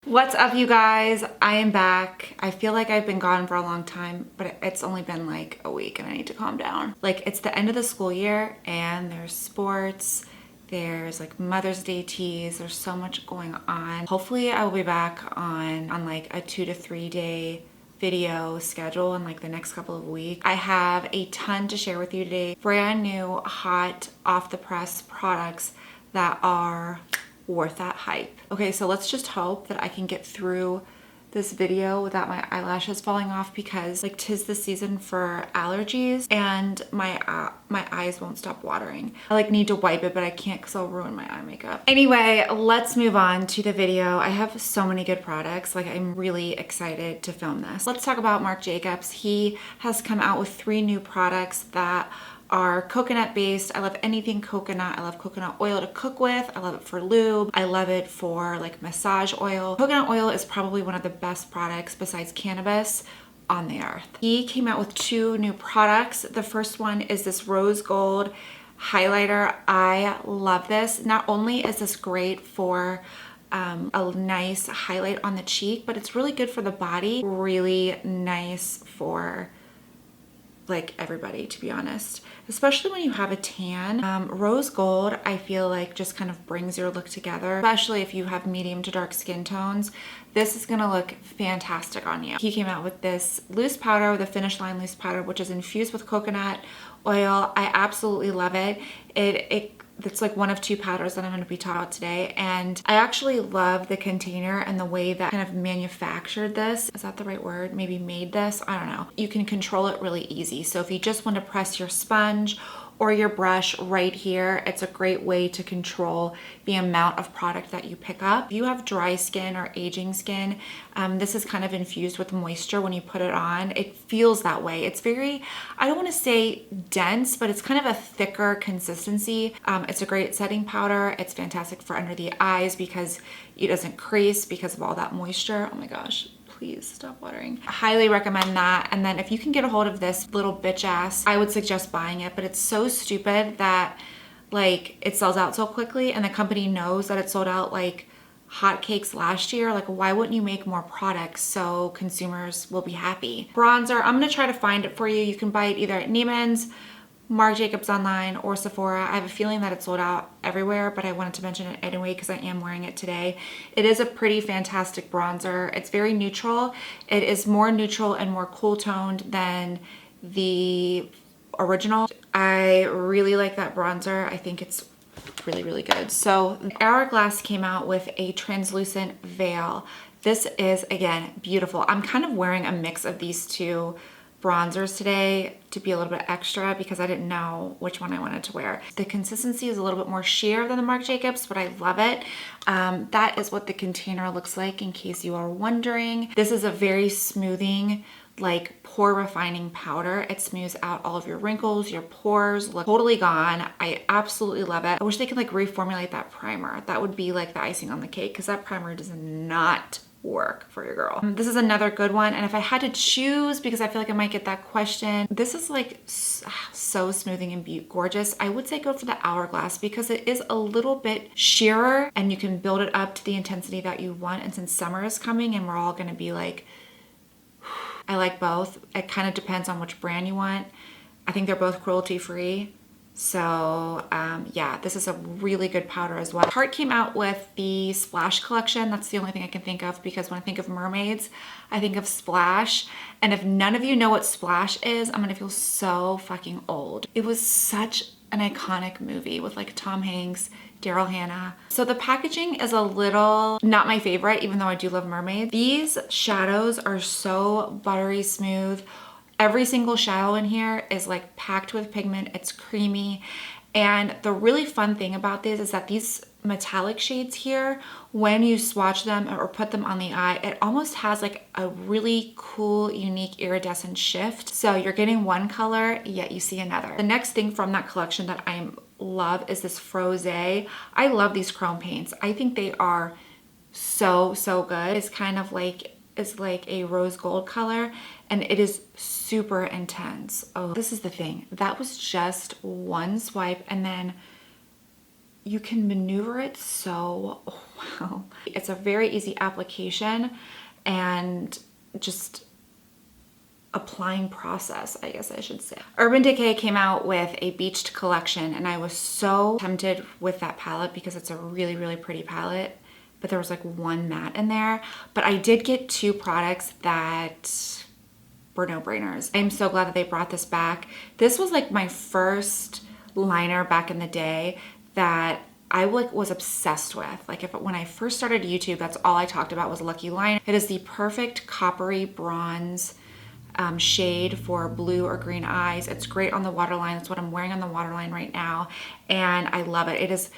What's up, you guys? I am back. I feel like I've been gone for a long time, but it's only been like a week and I need to calm down. Like, it's the end of the school year and there's sports, there's like Mother's Day teas, there's so much going on. Hopefully I will be back on like a 2 to 3 day video schedule in like the next couple of weeks. I have a ton to share with you today. Brand new, hot, off the press products that are worth that hype. Okay, so let's just hope that I can get through this video without my eyelashes falling off, because like 'tis the season for allergies and my eyes won't stop watering. I like need to wipe it, but I can't because I'll ruin my eye makeup. Anyway, let's move on to the video. I have so many good products. Like, I'm really excited to film this. Let's talk about Marc Jacobs. He has come out with 3 new products that are coconut based. I love anything coconut. I love coconut oil to cook with. I love it for lube. I love it for like massage oil. Coconut oil is probably one of the best products besides cannabis on the earth. He came out with 2 new products. The first one is this rose gold highlighter. I love this. Not only is this great for a nice highlight on the cheek, but it's really good for the body. Really nice for like everybody, to be honest, especially when you have a tan. Rose gold, I feel like just kind of brings your look together, especially if you have medium to dark skin tones. This is gonna look fantastic on you. He came out with this loose powder, the Finish Line loose powder, which is infused with coconut oil. I absolutely love it. It's like one of 2 powders that I'm going to be talking about today, and I actually love the container and the way that kind of manufactured this. Is that the right word? Maybe made this? I don't know. You can control it really easy. So if you just want to press your sponge or your brush right here, it's a great way to control the amount of product that you pick up. If you have dry skin or aging skin, this is kind of infused with moisture when you put it on. It feels that way. It's very, I don't want to say dense, but it's kind of a thicker consistency. It's a great setting powder. It's fantastic for under the eyes because it doesn't crease because of all that moisture. Oh my gosh. Please stop watering. I highly recommend that. And then if you can get a hold of this little bitch ass, I would suggest buying it, but it's so stupid that like it sells out so quickly, and the company knows that it sold out like hotcakes last year. Like, why wouldn't you make more products so consumers will be happy? Bronzer, I'm gonna try to find it for you. You can buy it either at Neiman's, Marc Jacobs online, or Sephora. I have a feeling that it's sold out everywhere, but I wanted to mention it anyway because I am wearing it today. It is a pretty fantastic bronzer. It's very neutral. It is more neutral and more cool toned than the original. I really like that bronzer. I think it's really, really good. So Hourglass came out with a translucent veil. This is, again, beautiful. I'm kind of wearing a mix of these 2 bronzers today to be a little bit extra because I didn't know which one I wanted to wear. The consistency is a little bit more sheer than the Marc Jacobs, but I love it. That is what the container looks like, in case you are wondering. This is a very smoothing, like pore refining powder. It smooths out all of your wrinkles. Your pores look totally gone. I absolutely love it. I wish they could like reformulate that primer. That would be like the icing on the cake, because that primer does not work for your girl. This is another good one, and if I had to choose, because I feel like I might get that question, this is like so smoothing and gorgeous, I would say go for the Hourglass because it is a little bit sheerer and you can build it up to the intensity that you want. And since summer is coming and we're all gonna be like, I like both. It kind of depends on which brand you want. I think they're both cruelty free. So yeah, this is a really good powder as well. Tarte came out with the Splash collection. That's the only thing I can think of, because when I think of mermaids, I think of Splash. And if none of you know what Splash is, I'm gonna feel so fucking old. It was such an iconic movie with like Tom Hanks, Daryl Hannah. So the packaging is a little not my favorite, even though I do love mermaids. These shadows are so buttery smooth. Every single shadow in here is like packed with pigment. It's creamy. And the really fun thing about this is that these metallic shades here, when you swatch them or put them on the eye, it almost has like a really cool, unique iridescent shift. So you're getting one color, yet you see another. The next thing from that collection that I love is this Froze. I love these chrome paints. I think they are so good. It's kind of like, it's like a rose gold color, and it is super intense. Oh, this is the thing. That was just one swipe, and then you can maneuver it so well. It's a very easy application and just applying process, I guess I should say. Urban Decay came out with a Beached collection, and I was so tempted with that palette because it's a really, really pretty palette, but there was like one matte in there. But I did get two products that were no-brainers. I'm so glad that they brought this back. This was like my first liner back in the day that I was obsessed with. Like when I first started YouTube, that's all I talked about was Lucky Liner. It is the perfect coppery bronze shade for blue or green eyes. It's great on the waterline. That's what I'm wearing on the waterline right now, and I love it. It is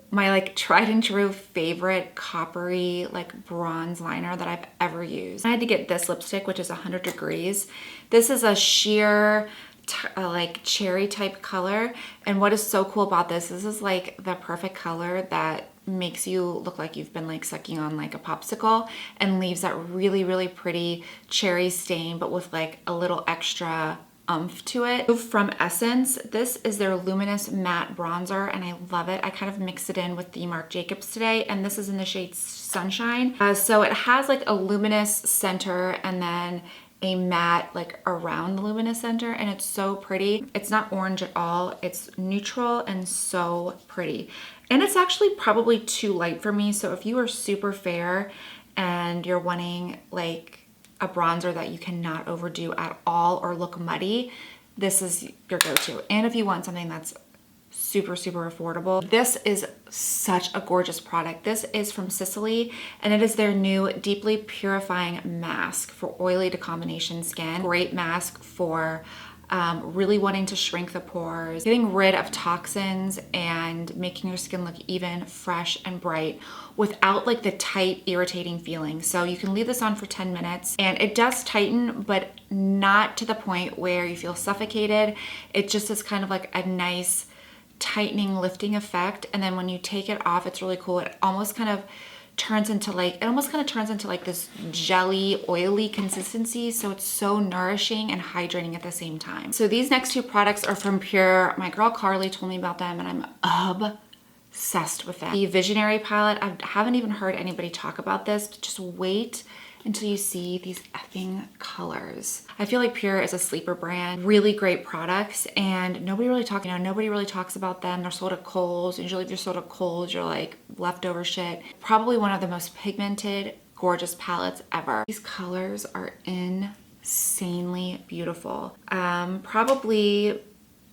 my like tried and true favorite coppery like bronze liner that I've ever used. I had to get this lipstick, which is 100 Degrees. This is a sheer like cherry type color, and what is so cool about this is like the perfect color that makes you look like you've been like sucking on like a popsicle and leaves that really, really pretty cherry stain, but with like a little extra oomph to it. From Essence, this is their Luminous Matte Bronzer, and I love it. I kind of mixed it in with the Marc Jacobs today, and this is in the shade Sunshine. So it has like a luminous center and then a matte like around the luminous center, and it's so pretty. It's not orange at all. It's neutral and so pretty. And it's actually probably too light for me. So if you are super fair and you're wanting like a bronzer that you cannot overdo at all or look muddy, this is your go-to. And if you want something that's super, super affordable, this is such a gorgeous product. This is from Sicily, and it is their new Deeply Purifying Mask for oily to combination skin. Great mask for really wanting to shrink the pores, getting rid of toxins, and making your skin look even, fresh, and bright without like the tight, irritating feeling. So you can leave this on for 10 minutes, and it does tighten, but not to the point where you feel suffocated. It just is kind of like a nice tightening, lifting effect. And then when you take it off, it's really cool. It almost kind of turns into like this jelly, oily consistency. So it's so nourishing and hydrating at the same time. So these next two products are from Pure. My girl Carly told me about them, and I'm obsessed with them. The Visionary palette, I haven't even heard anybody talk about this, but just wait until you see these effing colors. I feel like Pure is a sleeper brand, really great products, and nobody really talks about them. They're sold at Kohl's. Usually if you're sold at Kohl's, you're like leftover shit. Probably one of the most pigmented, gorgeous palettes ever. These colors are insanely beautiful. Probably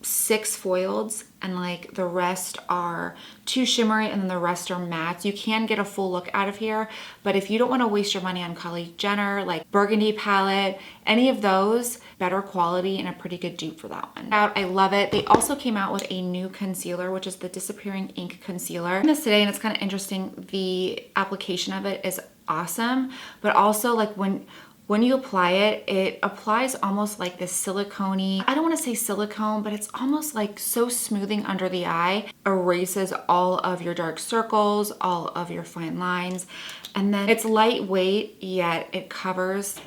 6 foileds, and like the rest are 2 shimmery, and then the rest are mattes. You can get a full look out of here, but if you don't want to waste your money on Kylie Jenner, like Burgundy palette, any of those, better quality and a pretty good dupe for that one. I love it. They also came out with a new concealer, which is the Disappearing Ink Concealer. I'm this today, and it's kind of interesting. The application of it is awesome, but also like when you apply it, it applies almost like this silicone-y, I don't want to say silicone, but it's almost like so smoothing under the eye, erases all of your dark circles, all of your fine lines, and then it's lightweight, yet it covers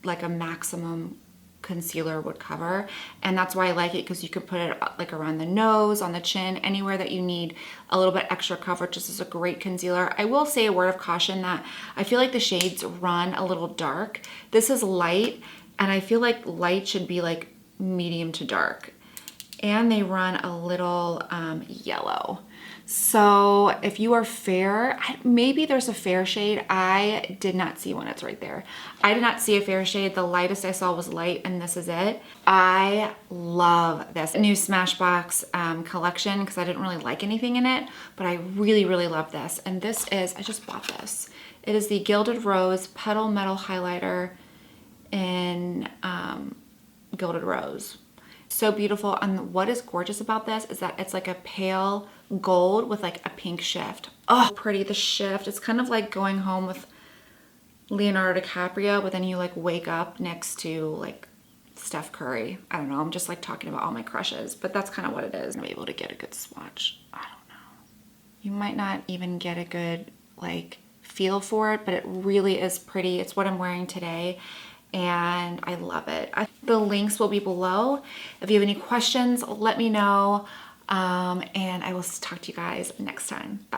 like a maximum concealer would cover. And that's why I like it, because you could put it like around the nose, on the chin, anywhere that you need a little bit extra coverage. This is a great concealer. I will say a word of caution that I feel like the shades run a little dark. This is light, and I feel like light should be like medium to dark. And they run a little yellow. So if you are fair, maybe there's a fair shade. I did not see one. It's right there. I did not see a fair shade. The lightest I saw was light, and this is it. I love this new Smashbox collection because I didn't really like anything in it, but I really, really love this. And this is, I just bought this. It is the Gilded Rose Petal Metal Highlighter in Gilded Rose. So beautiful. And what is gorgeous about this is that it's like a pale gold with like a pink shift. Oh, pretty. The shift. It's kind of like going home with Leonardo DiCaprio, but then you like wake up next to like Steph Curry. I don't know. I'm just like talking about all my crushes, but that's kind of what it is. I'm able to get a good swatch. I don't know. You might not even get a good like feel for it, but it really is pretty. It's what I'm wearing today, and I love it. The links will be below. If you have any questions, let me know. And I will talk to you guys next time. Bye.